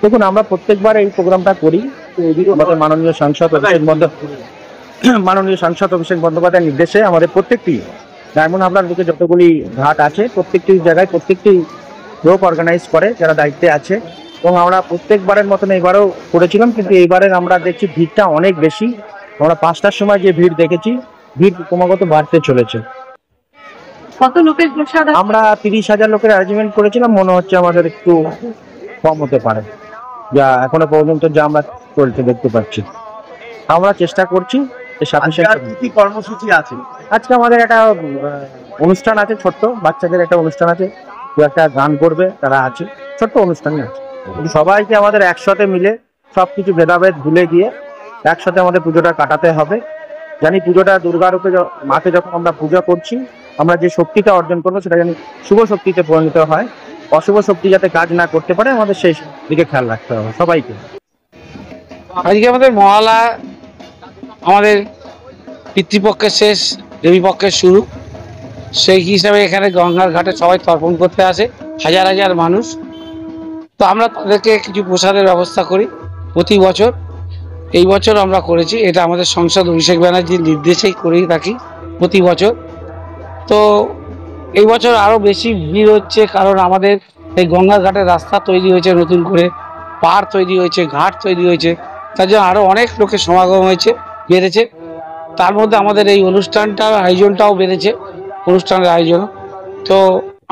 দেখুন, আমরা প্রত্যেকবার এই প্রোগ্রামটা করি। আমাদের মাননীয় সাংসদ অভিষেক বন্দ্যোপাধ্যায়ের নির্দেশে আমাদের প্রত্যেকটি ডায়মন্ড হাবড়ার বুকে যতগুলি ঘাট আছে প্রত্যেকটি জায়গায় প্রত্যেকটি গ্রুপ অর্গানাইজ করে যারা দায়িত্বে আছে, এবং আমরা প্রত্যেকবারের মতন এবারেও করেছিলাম। কিন্তু এইবারের আমরা দেখছি ভিড়টা অনেক বেশি। আমরা 5টার সময় যে ভিড় দেখেছি, ভিড় ক্রমাগত বাড়তে চলেছে। কত লোকের প্রসাদ? আমরা 30,000 লোকের অ্যারেঞ্জমেন্ট করেছিলাম, মনে হচ্ছে আমাদের একটু কম হতে পারে, যা এখনো পর্যন্ত যা আমরা চলতে দেখতে পাচ্ছি। আমরা চেষ্টা করছি। কর্মসূচি আছে আজকে আমাদের একটা অনুষ্ঠান আছে, ছোট্ট বাচ্চাদের একটা অনুষ্ঠান আছে, একটা গান করবে, তারা আছে, ছোট্ট অনুষ্ঠানই আছে। সবাইকে আমাদের একসাথে মিলে সবকিছু ভেদাভেদ ভুলে গিয়ে একসাথে আমাদের পুজোটা কাটাতে হবে। জানি পুজোটা দুর্গারূপে মাকে যখন আমরা পূজা করছি, আমরা যে শক্তিটা অর্জন করবো সেটা জানি শুভ শক্তিতে পরিণত হয়। অশুভ শক্তি যাতে কাজ না করতে পারে, আমাদের সেই দিকে খেয়াল রাখতে হবে সবাইকে। আজকে আমাদের মহালয়া, আমাদের পিতৃপক্ষের শেষ, দেবীপক্ষের শুরু। সেই হিসাবে এখানে গঙ্গার ঘাটে সবাই তর্পণ করতে আসে, হাজার হাজার মানুষ। তো আমরা তাদেরকে কিছু প্রসাদের ব্যবস্থা করি প্রতি বছর। এই বছর আমরা করেছি, এটা আমাদের সাংসদ অভিষেক ব্যানার্জির নির্দেশেই করেই থাকি প্রতি বছর। তো এই বছর আরও বেশি ভিড় হচ্ছে, কারণ আমাদের এই গঙ্গা ঘাটের রাস্তা তৈরি হয়েছে, নতুন করে পাড় তৈরি হয়েছে, ঘাট তৈরি হয়েছে, তার জন্য আরও অনেক লোকের সমাগম বেড়েছে। তার মধ্যে আমাদের এই অনুষ্ঠানটার আয়োজনটাও বেড়েছে, অনুষ্ঠানের আয়োজন। তো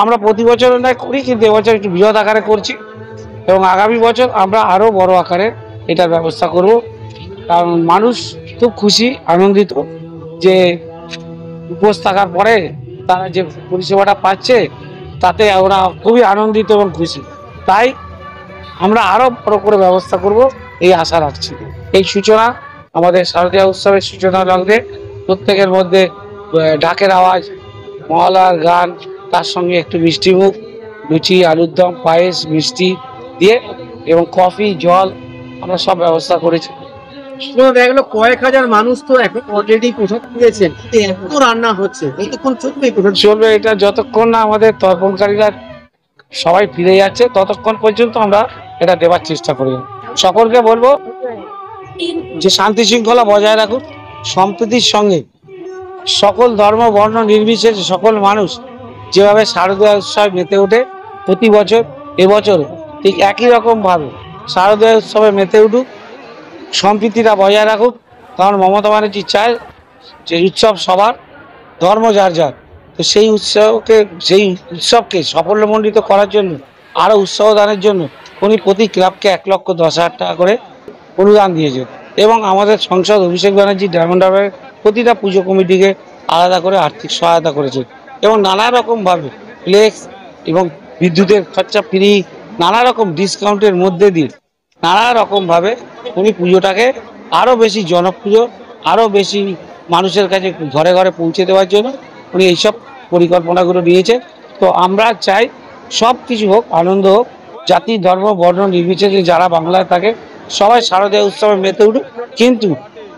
আমরা প্রতি বছর নয় করি, কিন্তু এবছর একটু বৃহৎ আকারে করছি, এবং আগামী বছর আমরা আরও বড় আকারে এটার ব্যবস্থা করব। কারণ মানুষ খুব খুশি, আনন্দিত যে উপোস থাকার পরে তারা যে পরিষেবাটা পাচ্ছে, তাতে ওরা খুবই আনন্দিত এবং খুশি। তাই আমরা আরও বড় করে ব্যবস্থা করব এই আশা রাখছি। এই সূচনা, আমাদের শারদীয়া উৎসবের সূচনা লগ্নে প্রত্যেকের মধ্যে ঢাকের আওয়াজ, মহালয়ার গান, তার সঙ্গে একটু মিষ্টিমুখ, লুচি, আলুর দম, পায়েস, মিষ্টি দিয়ে এবং কফি, জল আমরা সব ব্যবস্থা করেছি। দেখা গেল কয়েক হাজার মানুষ তো এখন অলরেডি প্রসাদ পেয়েছেন, এত রান্না হচ্ছে, কতক্ষণ চলবে এটা? যতক্ষণ না আমাদের তর্পণকারীরা সবাই ফিরে যাচ্ছে ততক্ষণ পর্যন্ত আমরা এটা দেওয়ার চেষ্টা করি। সকলকে বলবো যে শান্তি শৃঙ্খলা বজায় রাখুন, সম্প্রীতির সঙ্গে সকল ধর্ম বর্ণ নির্বিশেষে সকল মানুষ যেভাবে শারদীয়া উৎসবে মেতে ওঠে প্রতি বছর, এবছর ঠিক একই রকমভাবে শারদীয়া উৎসবে মেতে উঠুক, সম্প্রীতিটা বজায় রাখুক। কারণ মমতা ব্যানার্জি চায় যে উৎসব সবার, ধর্ম যার যার। তো সেই উৎসবকে সাফল্যমণ্ডিত করার জন্য, আরও উৎসাহ দানের জন্য উনি প্রতি ক্লাবকে 1,10,000 টাকা করে অনুদান দিয়েছেন, এবং আমাদের সাংসদ অভিষেক ব্যানার্জি ডায়মন্ড হারবারের প্রতিটা পুজো কমিটিকে আলাদা করে আর্থিক সহায়তা করেছেন, এবং নানা রকমভাবে ফ্লেক্স এবং বিদ্যুতের খরচা ফ্রি, নানা রকম ডিসকাউন্টের মধ্যে দিয়ে নানা রকমভাবে উনি পুজোটাকে আরও বেশি জনপ্রিয়, আরও বেশি মানুষের কাছে ঘরে ঘরে পৌঁছে দেওয়ার জন্য উনি এইসব পরিকল্পনাগুলো নিয়েছেন। তো আমরা চাই সব কিছু হোক, আনন্দ হোক, জাতি ধর্ম বর্ণ নির্বিশেষে যারা বাংলায় থাকে সবাই শারদীয়া উৎসবে মেতে উঠুক, কিন্তু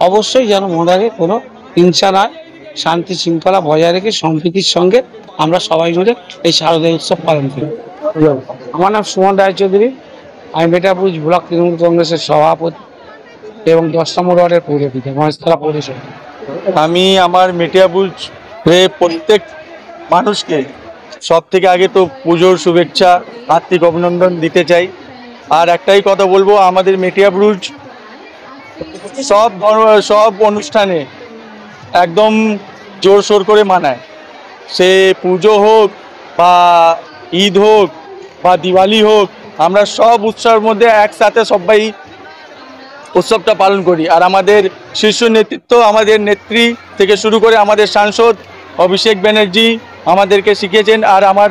অবশ্যই যেন মনে কোনো হিংসা নয়, শান্তি শৃঙ্খলা বজায় রেখে সম্প্রীতির সঙ্গে আমরা সবাই মিলে এই শারদীয়া উৎসব পালন করি। আমার নাম সুমন রায়চৌধুরী, আমি মেটাপুর ব্লক তৃণমূল কংগ্রেসের সভাপতি এবং 10 নম্বর ওয়ার্ডের পৌরপিতা, মহেশতলা পৌরসভা। আমি আমার মেটিয়াবুরুজ প্রত্যেক মানুষকে সব থেকে আগে তো পুজোর শুভেচ্ছা, আর্থিক অভিনন্দন দিতে চাই। আর একটাই কথা বলবো, আমাদের মেটিয়াবুরুজ সব অনুষ্ঠানে একদম জোরশোর করে মানায়। সে পুজো হোক বা ঈদ হোক বা দিওয়ালি হোক, আমরা সব উৎসবের মধ্যে একসাথে সবাই উৎসবটা পালন করি। আর আমাদের শীর্ষ নেতৃত্ব, আমাদের নেত্রী থেকে শুরু করে আমাদের সাংসদ অভিষেক ব্যানার্জি আমাদেরকে শিখিয়েছেন। আর আমার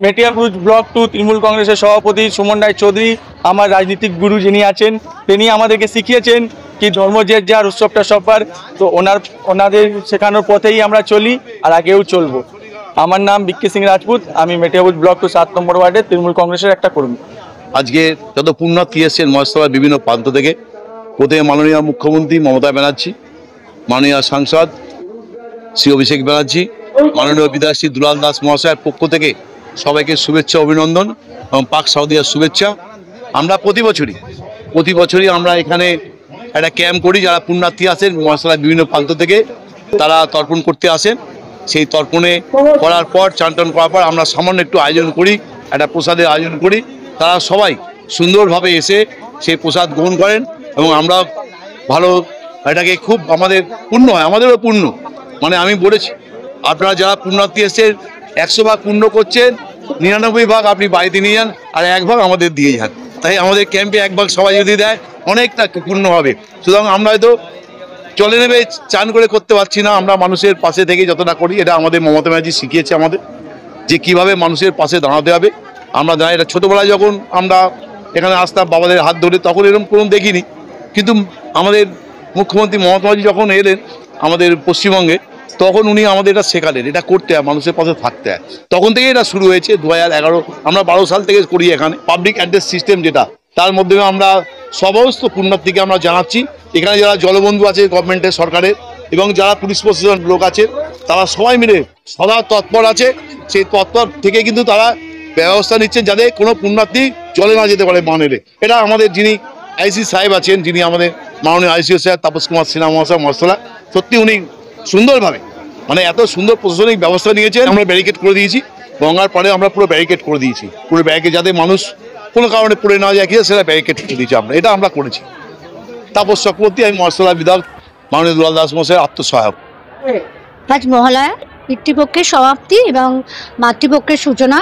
মেটিয়াবুরুজ ব্লক 2 তৃণমূল কংগ্রেসের সভাপতি সুমন রায়চৌধুরী, আমার রাজনীতিক গুরু যিনি আছেন, তিনি আমাদেরকে শিখিয়েছেন কি ধর্ম যে যার, উৎসবটা সবার। তো ওনাদের শেখানোর পথেই আমরা চলি আর আগেও চলবো। আমার নাম বিক্কি সিং রাজপুত, আমি মেটিয়াবুরুজ ব্লক 2 7 নম্বর ওয়ার্ডের তৃণমূল কংগ্রেসের একটা কর্মী। আজকে যত পুণ্যার্থী এসেছেন মহেশতলার বিভিন্ন প্রান্ত থেকে, প্রথমে মাননীয় মুখ্যমন্ত্রী মমতা ব্যানার্জি, মাননীয় সাংসদ শ্রী অভিষেক ব্যানার্জি, মাননীয় বিধায়ক শ্রী দুলাল দাস মহাশয়ের পক্ষ থেকে সবাইকে শুভেচ্ছা, অভিনন্দন এবং পাক শারদীয়ার শুভেচ্ছা। আমরা প্রতি বছরই আমরা এখানে একটা ক্যাম্প করি। যারা পুণ্যার্থী আসেন মহাশালার বিভিন্ন প্রান্ত থেকে তারা তর্পণ করতে আসেন। সেই তর্পণে করার পর চান টান করার পর আমরা সামান্য একটু আয়োজন করি, একটা প্রসাদের আয়োজন করি। তারা সবাই সুন্দরভাবে এসে সেই প্রসাদ গ্রহণ করেন এবং আমরা ভালো এটাকে খুব আমাদের পুণ্য হয়, আমাদেরও পুণ্য। মানে আমি বলেছি আপনারা যারা পুণ্যার্থী এসেছেন 100 ভাগ পুণ্য করছেন, 99 ভাগ আপনি বাড়িতে নিয়ে যান আর 1 ভাগ আমাদের দিয়ে যান। তাই আমাদের ক্যাম্পে 1 ভাগ সবাই যদি দেয় অনেকটা পুণ্য হবে। সুতরাং আমরা হয়তো চলে নেবে চান করে করতে পারছি না, আমরা মানুষের পাশে থেকে যতটা করি। এটা আমাদের মমতা ব্যানার্জি শিখিয়েছে আমাদের যে কিভাবে মানুষের পাশে দাঁড়াতে হবে। আমরা দাঁড়াই, এটা ছোটোবেলায় যখন আমরা এখানে আসতাম বাবাদের হাত ধরে তখন এরকম কোনো দেখিনি, কিন্তু আমাদের মুখ্যমন্ত্রী মমতা ব্যানার্জি যখন এলেন আমাদের পশ্চিমবঙ্গে তখন উনি আমাদের এটা শেখালেন, এটা করতে হয়, মানুষের পাশে থাকতে হয়। তখন থেকেই এটা শুরু হয়েছে 2011, আমরা 12 সাল থেকে করি এখানে পাবলিক অ্যাড্রেস সিস্টেম, যেটা তার মধ্যে আমরা সমস্ত পুণ্যার্থীকে আমরা জানাচ্ছি। এখানে যারা জলবন্ধু আছে গভর্নমেন্টের সরকারের এবং যারা পুলিশ প্রশাসন লোক আছে তারা সবাই মিলে সদা তৎপর আছে। সেই তৎপর থেকে কিন্তু তারা ব্যবস্থা নিচ্ছেন যাতে কোনো পুণ্যার্থী জলে না যেতে পারে বানেলে। এটা আমাদের যিনি আইসি সাহেব আছেন, যিনি আমাদের মাননীয় আইসিও স্যার তাপস কুমার সিনহা মহাশয় মহাশয়, সত্যি উনি সুন্দরভাবে মানে এত সুন্দর প্রশাসনিক ব্যবস্থা নিয়েছেন। আমরা ব্যারিকেড করে দিয়েছি, গঙ্গার পাড়ে আমরা পুরো ব্যারিকেড করে দিয়েছি, পুরো ব্যারিকেড যাতে মানুষ কোনো কারণে পড়ে না যায়, সেটা ব্যারিকেড করে দিয়েছি আমরা। এটা আমরা করেছি। তাপস চক্রবর্তী, আমি মহাশালা বিধায়ক মাননীয় দুলাল দাস মহাশয়ের আত্মসহায়ক। আজ মহালয়া, পিতৃপক্ষের সমাপ্তি এবং মাতৃপক্ষের সূচনা।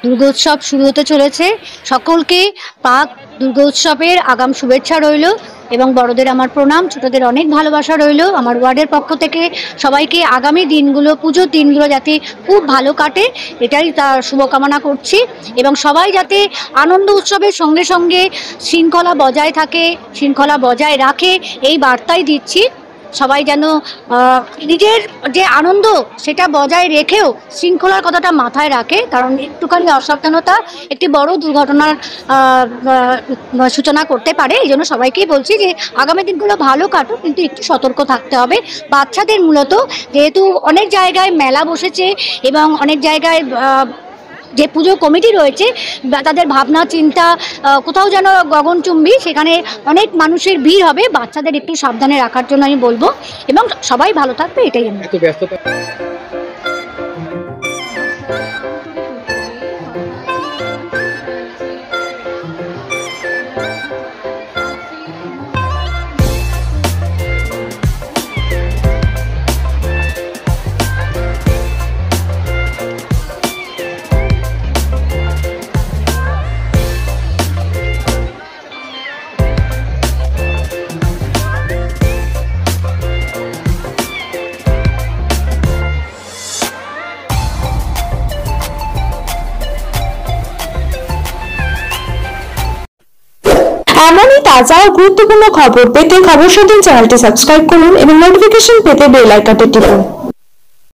দুর্গোৎসব শুরু হতে চলেছে। সকলকে পাক দুর্গোৎসবের আগাম শুভেচ্ছা রইল এবং বড়দের আমার প্রণাম, ছোটদের অনেক ভালোবাসা রইল। আমার ওয়ার্ডের পক্ষ থেকে সবাইকে আগামী দিনগুলো, পুজোর দিনগুলো যাতে খুব ভালো কাটে এটাই তার শুভকামনা করছি এবং সবাই যাতে আনন্দ উৎসবের সঙ্গে সঙ্গে শৃঙ্খলা বজায় থাকে, শৃঙ্খলা বজায় রাখে এই বার্তাই দিচ্ছি। সবাই যেন নিজের যে আনন্দ সেটা বজায় রেখেও শৃঙ্খলার কথাটা মাথায় রাখে, কারণ একটুখানি অসাবধানতা একটি বড় দুর্ঘটনার সূচনা করতে পারে। এই জন্য সবাইকেই বলছি যে আগামী দিনগুলো ভালো কাটুক, কিন্তু একটু সতর্ক থাকতে হবে। বাচ্চাদের মূলত যেহেতু অনেক জায়গায় মেলা বসেছে এবং অনেক জায়গায় যে পুজো কমিটি রয়েছে তাদের ভাবনা চিন্তা কোথাও যেন গগনচুম্বী, সেখানে অনেক মানুষের ভিড় হবে। বাচ্চাদের একটু সাবধানে রাখার জন্য আমি বলবো এবং সবাই ভালো থাকবে, এটাই আমি। এমনই তাজা ও গুরুত্বপূর্ণ খবর পেতে খবর শোধন চ্যানেলটি সাবস্ক্রাইব করুন এবং নোটিফিকেশন পেতে বেল আইকনটি টিপুন।